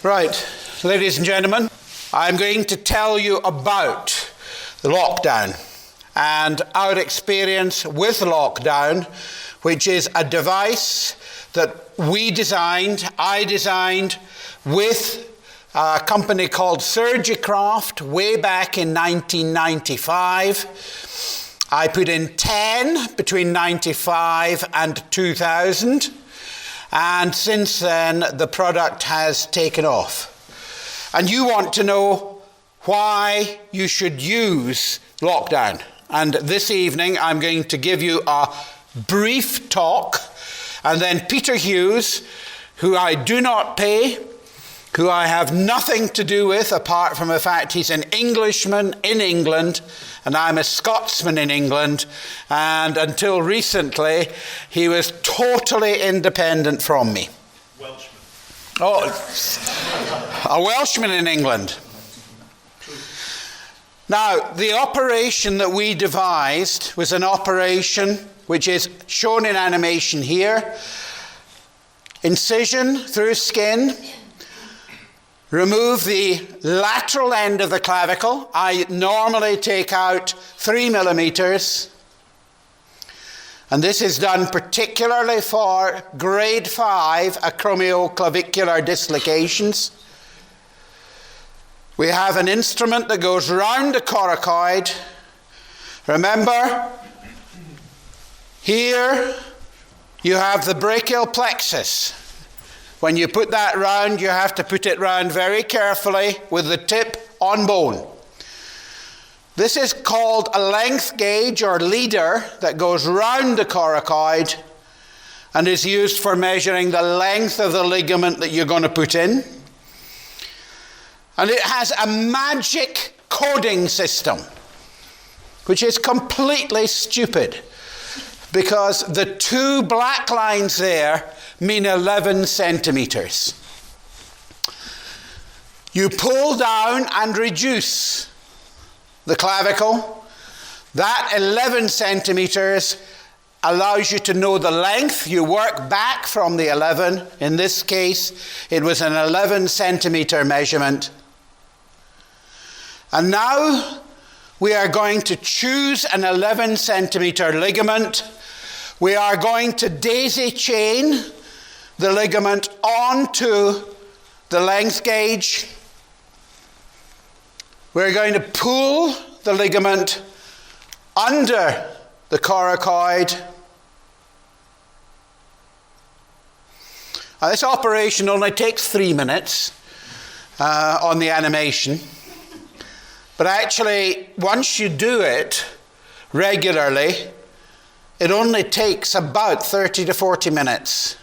Right, ladies and gentlemen, I'm going to tell you about the lockdown and our experience with lockdown, which is a device that I designed with a company called Surgicraft way back in 1995. I put in 10 between 95 and 2000. And since then, the product has taken off. And you want to know why you should use lockdown. And this evening, I'm going to give you a brief talk. And then Peter Hughes, who I do not pay, who I have nothing to do with apart from the fact he's an Englishman in England and I'm a Scotsman in England, and until recently he was totally independent from me. Welshman. Oh, a Welshman in England. Now, the operation that we devised was an operation which is shown in animation here. Incision through skin. Remove the lateral end of the clavicle. I normally take out 3 millimeters. And this is done particularly for grade 5 acromioclavicular dislocations. We have an instrument that goes round the coracoid. Remember, here you have the brachial plexus. When you put that round, you have to put it round very carefully with the tip on bone. This is called a length gauge or leader that goes round the coracoid and is used for measuring the length of the ligament that you're going to put in. And it has a magic coding system, which is completely stupid, because the 2 black lines there mean 11 centimeters. You pull down and reduce the clavicle. That 11 centimeters allows you to know the length. You work back from the 11. In this case, it was an 11 centimeter measurement. And now we are going to choose an 11 centimeter ligament. We are going to daisy chain the ligament onto the length gauge. We're going to pull the ligament under the coracoid. Now, this operation only takes 3 minutes on the animation. But actually, once you do it regularly, it only takes about 30 to 40 minutes.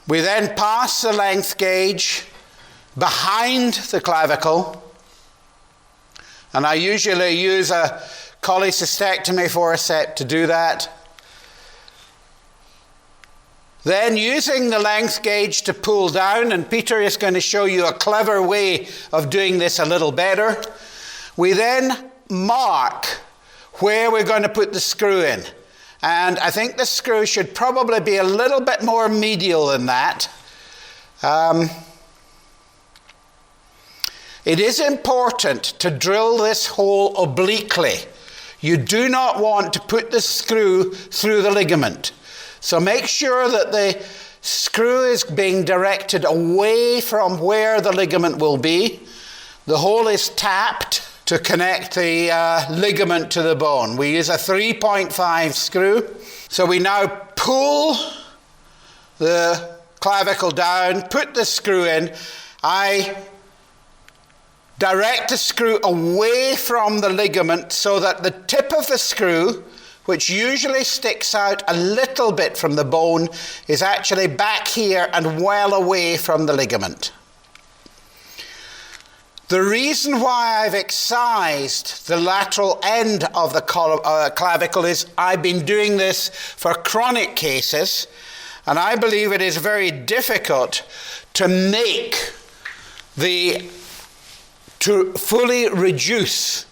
We then pass the length gauge behind the clavicle, and I usually use a cholecystectomy forceps to do that. Then, using the length gauge to pull down, and Peter is going to show you a clever way of doing this a little better, we then mark where we're going to put the screw in. And I think the screw should probably be a little bit more medial than that. It is important to drill this hole obliquely. You do not want to put the screw through the ligament. So make sure that the screw is being directed away from where the ligament will be. The hole is tapped to connect the ligament to the bone. We use a 3.5 screw. So we now pull the clavicle down, put the screw in. I direct the screw away from the ligament so that the tip of the screw, which usually sticks out a little bit from the bone, is actually back here and well away from the ligament. The reason why I've excised the lateral end of the clavicle is I've been doing this for chronic cases, and I believe it is very difficult to fully reduce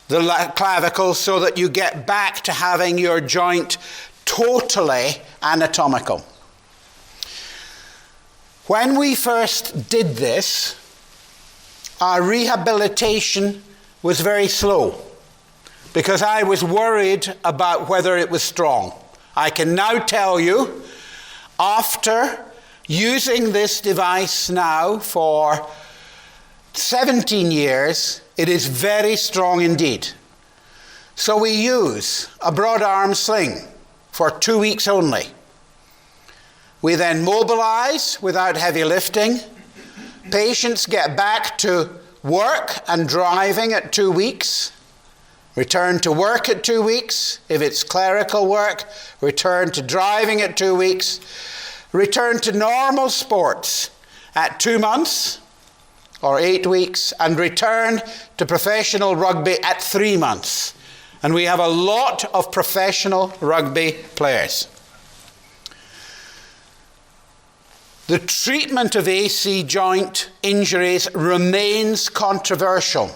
the clavicle so that you get back to having your joint totally anatomical. When we first did this, our rehabilitation was very slow because I was worried about whether it was strong. I can now tell you, after using this device now for 17 years, it is very strong indeed. So we use a broad arm sling for 2 weeks only. We then mobilize without heavy lifting. Patients get back to work and driving at 2 weeks. Return to work at 2 weeks. If it's clerical work, return to driving at 2 weeks. Return to normal sports at 2 months or 8 weeks, and return to professional rugby at 3 months. And we have a lot of professional rugby players. The treatment of AC joint injuries remains controversial.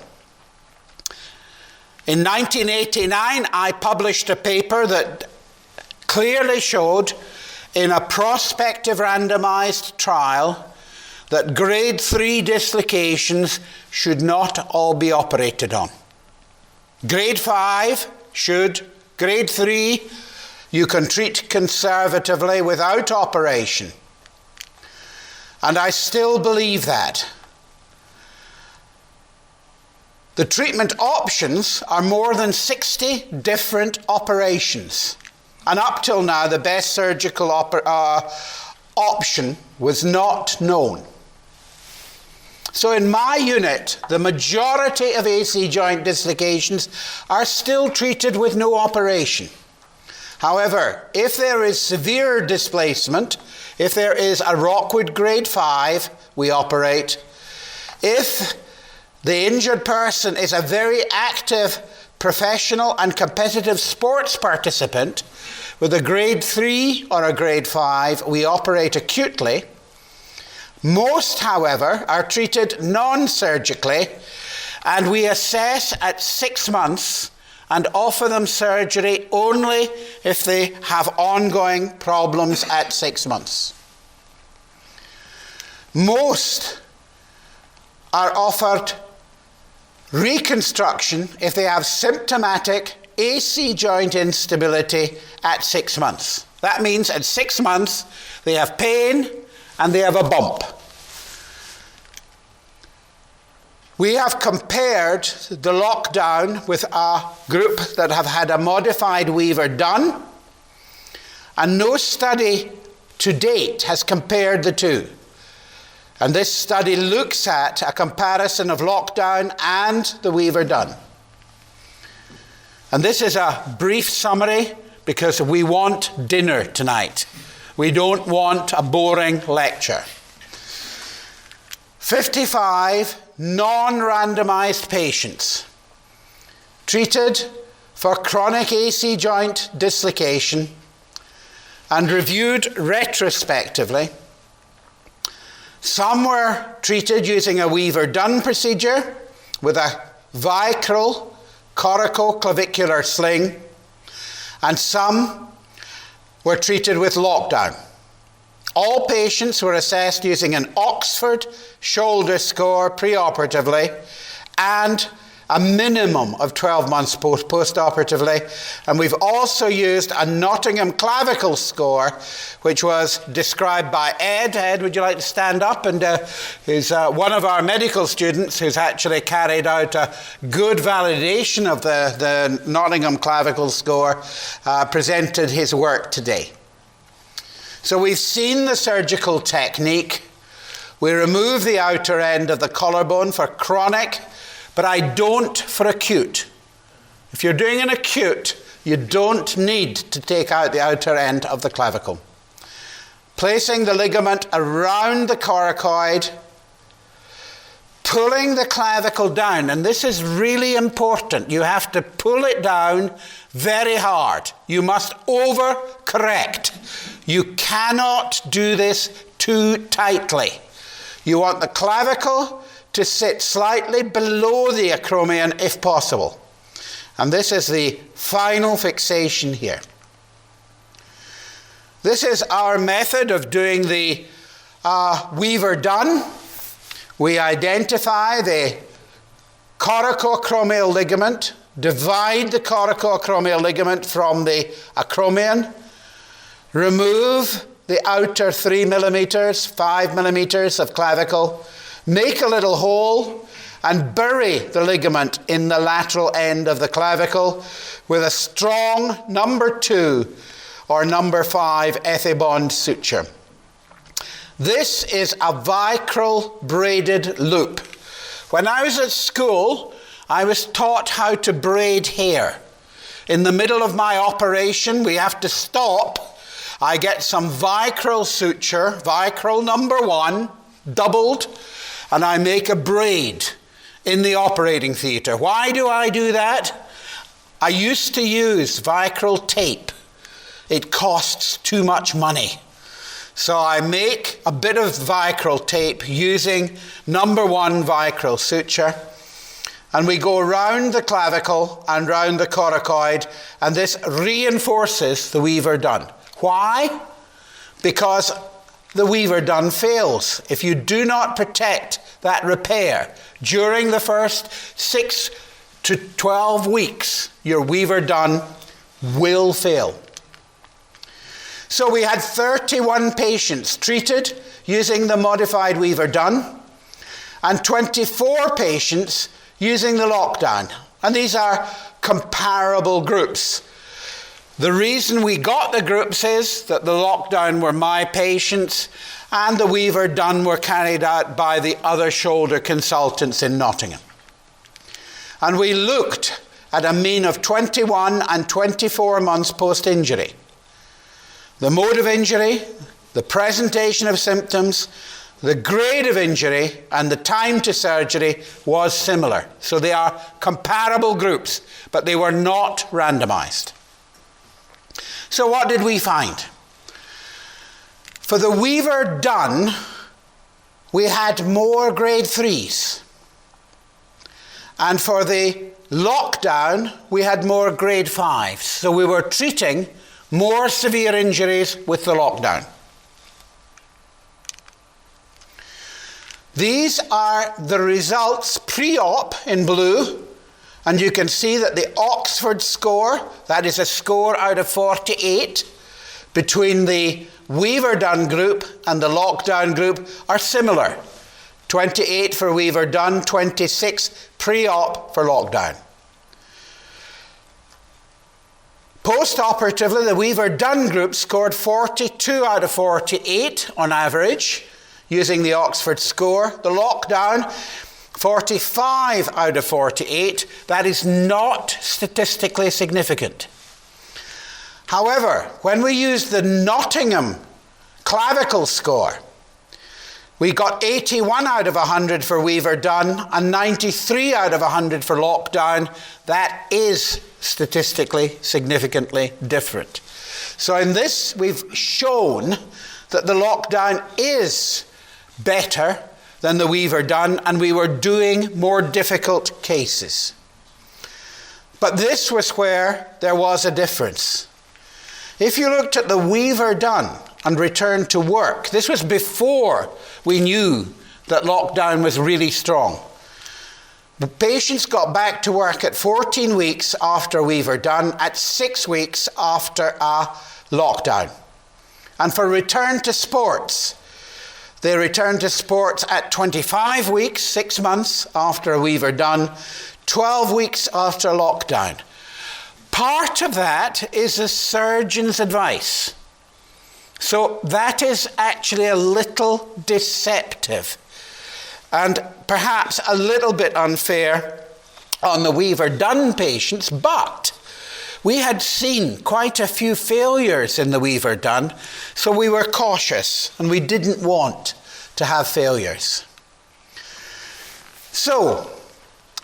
In 1989, I published a paper that clearly showed in a prospective randomized trial that grade 3 dislocations should not all be operated on. Grade 5 should. Grade 3, you can treat conservatively without operation. And I still believe that. The treatment options are more than 60 different operations. And up till now, the best surgical option was not known. So in my unit, the majority of AC joint dislocations are still treated with no operation. However, if there is severe displacement, if there is a Rockwood grade 5, we operate. If the injured person is a very active professional and competitive sports participant with a grade 3 or a grade 5, we operate acutely. Most, however, are treated non-surgically, and we assess at 6 months and offer them surgery only if they have ongoing problems at 6 months. Most are offered reconstruction if they have symptomatic AC joint instability at 6 months. That means at 6 months they have pain and they have a bump. We have compared the lockdown with a group that have had a modified Weaver-Dunn, and no study to date has compared the two. And this study looks at a comparison of lockdown and the Weaver-Dunn. And this is a brief summary because we want dinner tonight. We don't want a boring lecture. 55 non-randomized patients treated for chronic AC joint dislocation and reviewed retrospectively. Some were treated using a Weaver-Dunn procedure with a vicryl coricoclavicular sling, and some were treated with lockdown. All patients were assessed using an Oxford shoulder score preoperatively and a minimum of 12 months postoperatively. And we've also used a Nottingham clavicle score, which was described by Ed. Ed, would you like to stand up? And who's one of our medical students who's actually carried out a good validation of the Nottingham clavicle score, presented his work today. So we've seen the surgical technique. We remove the outer end of the collarbone for chronic, but I don't for acute. If you're doing an acute, you don't need to take out the outer end of the clavicle. Placing the ligament around the coracoid, pulling the clavicle down, and this is really important. You have to pull it down very hard. You must overcorrect. You cannot do this too tightly. You want the clavicle to sit slightly below the acromion if possible. And this is the final fixation here. This is our method of doing the Weaver-Dunn, we identify the coracoacromial ligament, divide the coracoacromial ligament from the acromion, remove the outer 3 millimeters, 5 millimeters of clavicle, make a little hole, and bury the ligament in the lateral end of the clavicle with a strong number 2 or number 5 ethibond suture. This is a vicryl braided loop. When I was at school, I was taught how to braid hair. In the middle of my operation, we have to stop. I get some vicryl suture, vicryl number 1, doubled, and I make a braid in the operating theatre. Why do I do that? I used to use vicryl tape. It costs too much money. So I make a bit of vicryl tape using number 1 vicryl suture, and we go round the clavicle and round the coracoid, and this reinforces the Weaver-Dunn. Why? Because the Weaver-Dunn fails. If you do not protect that repair during the first 6 to 12 weeks, your Weaver-Dunn will fail. So we had 31 patients treated using the modified Weaver-Dunn and 24 patients using the lockdown. And these are comparable groups. The reason we got the groups is that the lockdown were my patients and the Weaver-Dunn were carried out by the other shoulder consultants in Nottingham. And we looked at a mean of 21 and 24 months post-injury. The mode of injury, the presentation of symptoms, the grade of injury, and the time to surgery was similar. So they are comparable groups, but they were not randomized. So what did we find? For the Weaver-Dunn, we had more grade 3s. And for the lockdown, we had more grade 5s. So we were treating more severe injuries with the lockdown. These are the results pre-op in blue, and you can see that the Oxford score, that is a score out of 48, between the Weaver-Dunn group and the lockdown group are similar. 28 for Weaver-Dunn, 26 pre-op for lockdown. Post-operatively, the Weaver-Dunn group scored 42 out of 48 on average, using the Oxford score. The lockdown, 45 out of 48. That is not statistically significant. However, when we used the Nottingham clavicle score, we got 81 out of 100 for Weaver-Dunn and 93 out of 100 for lockdown. That is statistically significantly different. So in this, we've shown that the lockdown is better than the Weaver-Dunn, and we were doing more difficult cases. But this was where there was a difference. If you looked at the Weaver-Dunn and returned to work, this was before we knew that lockdown was really strong. The patients got back to work at 14 weeks after Weaver-Dunn, at 6 weeks after a lockdown. And for return to sports, they returned to sports at 25 weeks, 6 months after Weaver-Dunn, 12 weeks after lockdown. Part of that is the surgeon's advice. So that is actually a little deceptive and perhaps a little bit unfair on the Weaver-Dunn patients, but we had seen quite a few failures in the Weaver-Dunn, so we were cautious and we didn't want to have failures. So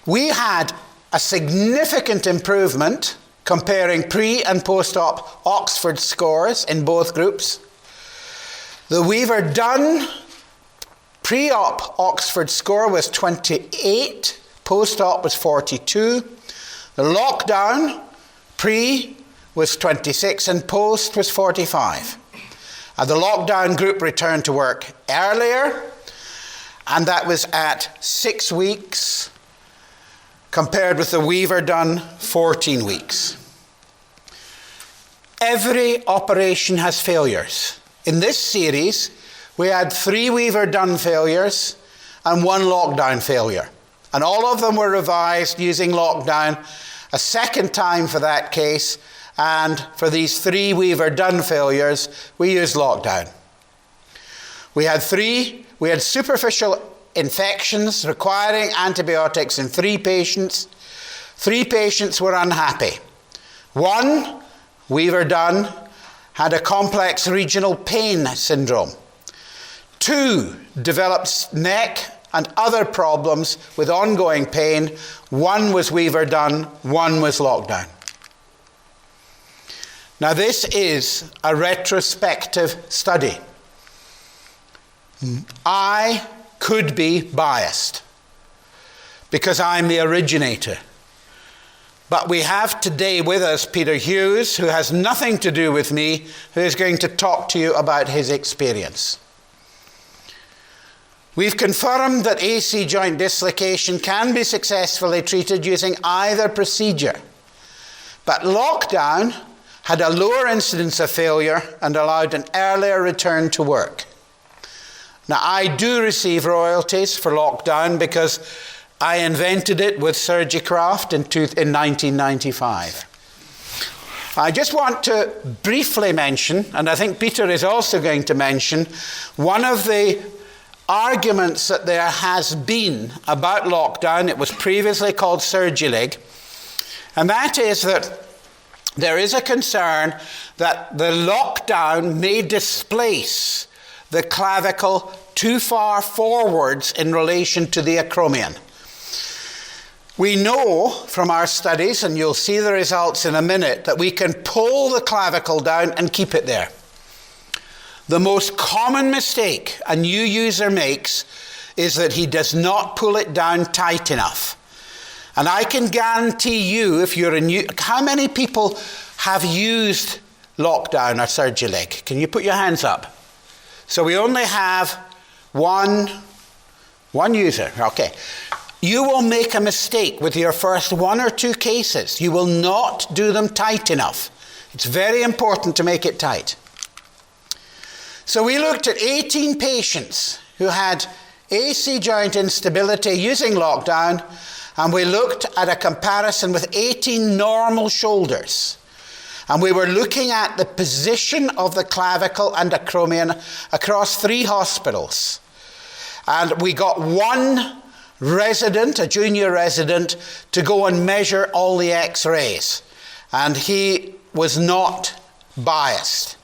we had a significant improvement comparing pre and post-op Oxford scores in both groups. The Weaver-Dunn pre-op Oxford score was 28, post-op was 42. The lockdown pre was 26 and post was 45. And the lockdown group returned to work earlier, and that was at 6 weeks, compared with the Weaver-Dunn 14 weeks. Every operation has failures. In this series, we had 3 Weaver-Dunn failures and 1 lockdown failure. And all of them were revised using lockdown a second time for that case. And for these 3 Weaver-Dunn failures, we used lockdown. We had superficial infections requiring antibiotics in 3 patients. 3 patients were unhappy. 1, Weaver-Dunn, had a complex regional pain syndrome. 2 developed neck and other problems with ongoing pain. 1 was Weaver-Dunn, 1 was lockdown. Now this is a retrospective study. I could be biased because I'm the originator. But we have today with us Peter Hughes, who has nothing to do with me, who is going to talk to you about his experience. We've confirmed that AC joint dislocation can be successfully treated using either procedure. But lockdown had a lower incidence of failure and allowed an earlier return to work. Now, I do receive royalties for lockdown because I invented it with Surgicraft in 1995. I just want to briefly mention, and I think Peter is also going to mention, one of the arguments that there has been about lockdown. It was previously called Surgilig, and that is that there is a concern that the lockdown may displace the clavicle too far forwards in relation to the acromion. We know from our studies, and you'll see the results in a minute, that we can pull the clavicle down and keep it there. The most common mistake a new user makes is that he does not pull it down tight enough. And I can guarantee you, if you're a new... How many people have used lockdown or Surgilig? Can you put your hands up? So we only have one user. Okay. You will make a mistake with your first 1 or 2 cases. You will not do them tight enough. It's very important to make it tight. So we looked at 18 patients who had AC joint instability using lockdown, and we looked at a comparison with 18 normal shoulders. And we were looking at the position of the clavicle and acromion across 3 hospitals. And we got 1 resident, a junior resident, to go and measure all the X-rays. And he was not biased.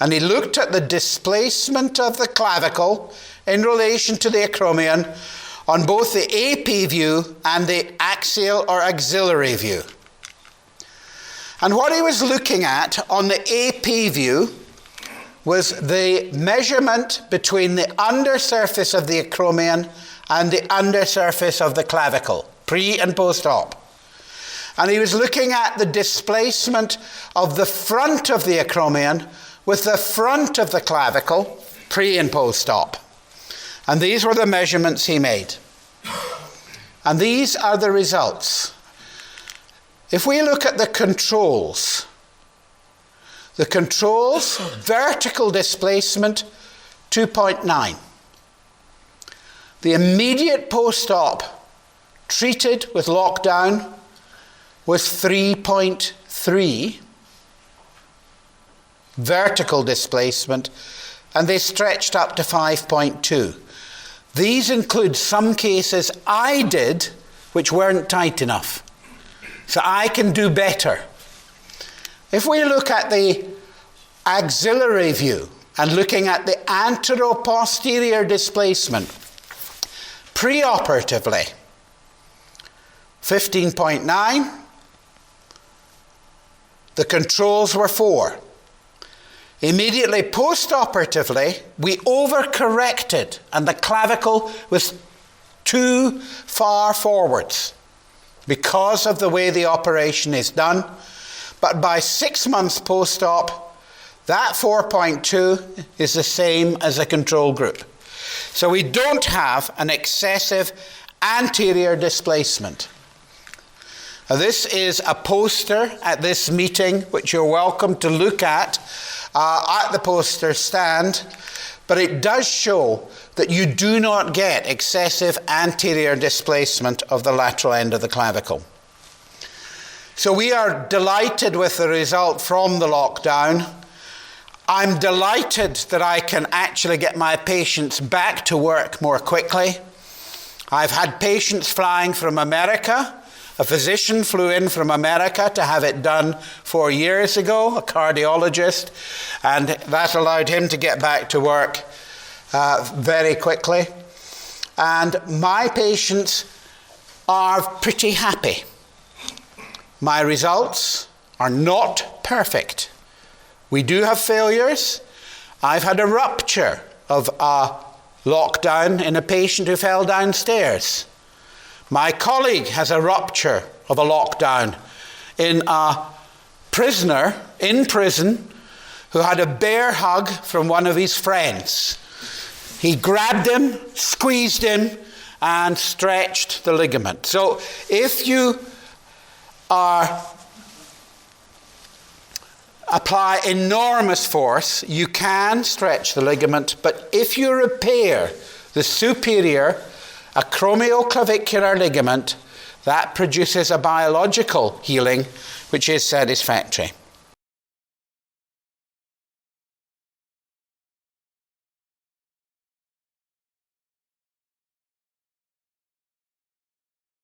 And he looked at the displacement of the clavicle in relation to the acromion on both the AP view and the axial or axillary view. And what he was looking at on the AP view was the measurement between the undersurface of the acromion and the undersurface of the clavicle, pre and post-op. And he was looking at the displacement of the front of the acromion with the front of the clavicle, pre and post-op. And these were the measurements he made. And these are the results. If we look at the controls, vertical displacement, 2.9. The immediate post-op treated with lockdown was 3.3 vertical displacement, and they stretched up to 5.2. These include some cases I did which weren't tight enough. So I can do better. If we look at the axillary view and looking at the anteroposterior displacement, preoperatively, 15.9. The controls were 4. Immediately post-operatively, we overcorrected and the clavicle was too far forwards because of the way the operation is done. But by 6 months post-op, That 4.2 is the same as a control group. So we don't have an excessive anterior displacement. Now, this is a poster at this meeting, which you're welcome to look at the poster stand, but it does show that you do not get excessive anterior displacement of the lateral end of the clavicle. So we are delighted with the result from the lockdown. I'm delighted that I can actually get my patients back to work more quickly. I've had patients flying from America. A physician flew in from America to have it done 4 years ago, a cardiologist, and that allowed him to get back to work very quickly. And my patients are pretty happy. My results are not perfect. We do have failures. I've had a rupture of a lockdown in a patient who fell downstairs. My colleague has a rupture of a lockdown in a prisoner in prison who had a bear hug from one of his friends. He grabbed him, squeezed him, and stretched the ligament. So if you apply enormous force, you can stretch the ligament, but if you repair the superior acromioclavicular ligament, that produces a biological healing which is satisfactory.